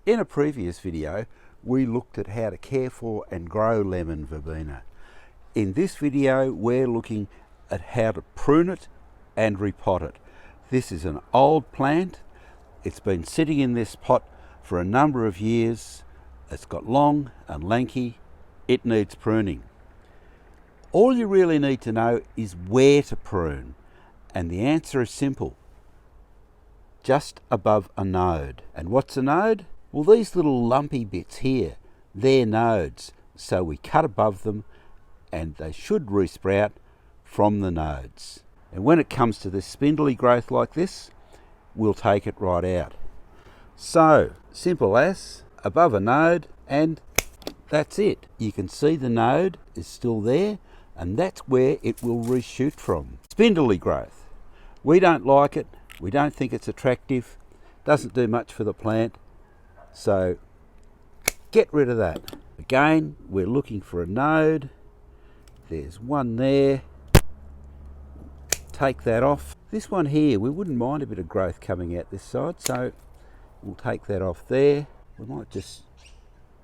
In a previous video, we looked at how to care for and grow lemon verbena. In this video, we're looking at how to prune it and repot it. This is an old plant. It's been sitting in this pot for a number of years. It's got long and lanky. It needs pruning. All you really need to know is where to prune, and the answer is simple. Just above a node. And what's a node? Well, these little lumpy bits here, they're nodes. So we cut above them and they should resprout from the nodes. And when it comes to this spindly growth like this, we'll take it right out. So, simple as above a node, and that's it. You can see the node is still there, and that's where it will reshoot from. Spindly growth. We don't like it. We don't think it's attractive. Doesn't do much for the plant. So get rid of that. Again, we're looking for a node. There's one there. Take that off. This one here, we wouldn't mind a bit of growth coming out this side, so we'll take that off there. We might just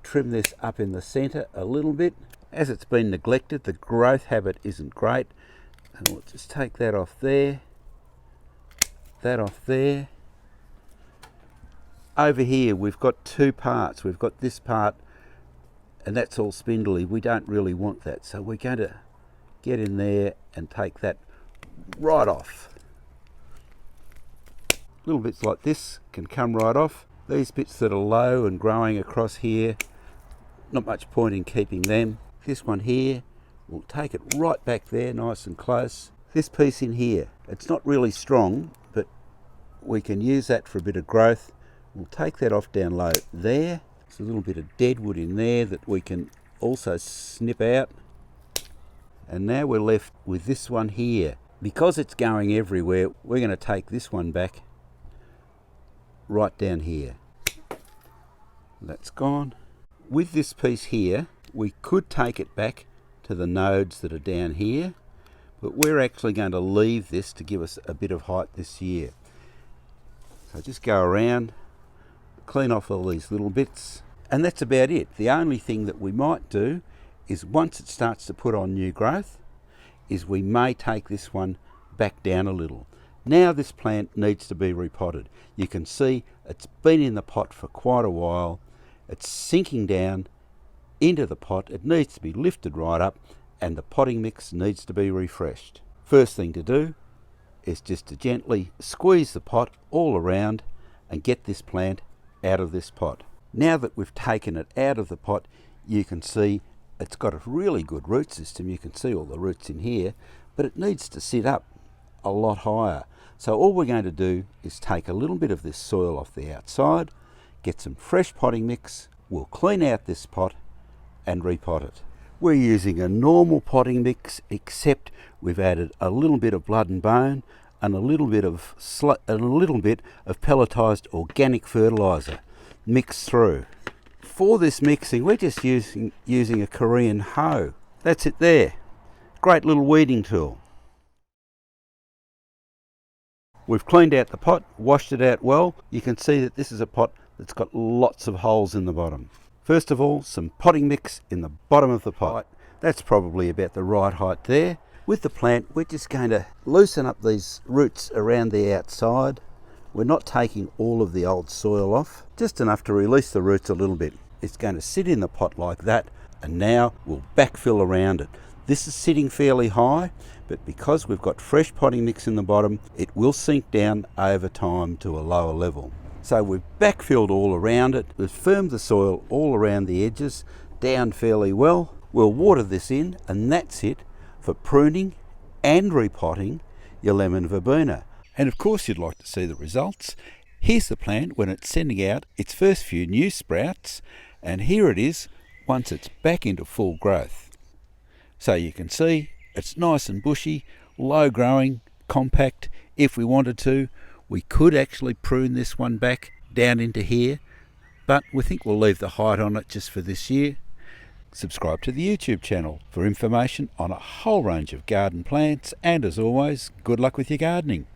trim this up in the centre a little bit. As it's been neglected, the growth habit isn't great. And we'll just take that off there. That off there. Over here we've got two parts. We've got this part, and that's all spindly. We don't really want that, so we're going to get in there and take that right off. Little bits like this can come right off. These bits that are low and growing across here, not much point in keeping them. This one here, we'll take it right back there, nice and close. This piece in here, it's not really strong, but we can use that for a bit of growth. We'll take that off down low there. There's a little bit of dead wood in there that we can also snip out. And now we're left with this one here. Because it's going everywhere, we're going to take this one back right down here. That's gone. With this piece here, we could take it back to the nodes that are down here, but we're actually going to leave this to give us a bit of height this year. So just go around, clean off all these little bits, and that's about it. The only thing that we might do is once it starts to put on new growth, is we may take this one back down a little. Now this plant needs to be repotted. You can see it's been in the pot for quite a while. It's sinking down into the pot. It needs to be lifted right up, and the potting mix needs to be refreshed. First thing to do is just to gently squeeze the pot all around and get this plant out of this pot. Now that we've taken it out of the pot, you can see it's got a really good root system. You can see all the roots in here, but it needs to sit up a lot higher. So all we're going to do is take a little bit of this soil off the outside, get some fresh potting mix, we'll clean out this pot and repot it. We're using a normal potting mix, except we've added a little bit of blood and bone and a little bit of pelletized organic fertiliser mixed through. For this mixing, we're just using a Korean hoe. That's it there. Great little weeding tool. We've cleaned out the pot, washed it out well. You can see that this is a pot that's got lots of holes in the bottom. First of all, some potting mix in the bottom of the pot. That's probably about the right height there. With the plant, we're just going to loosen up these roots around the outside. We're not taking all of the old soil off, just enough to release the roots a little bit. It's going to sit in the pot like that, and now we'll backfill around it. This is sitting fairly high, but because we've got fresh potting mix in the bottom, it will sink down over time to a lower level. So we've backfilled all around it. We've firmed the soil all around the edges, down fairly well. We'll water this in, and that's it for pruning and repotting your lemon verbena. And of course you'd like to see the results. Here's the plant when it's sending out its first few new sprouts, and here it is once it's back into full growth. So you can see it's nice and bushy, low growing, compact. If we wanted to, we could actually prune this one back down into here, but we think we'll leave the height on it just for this year. Subscribe to the YouTube channel for information on a whole range of garden plants, and as always, good luck with your gardening.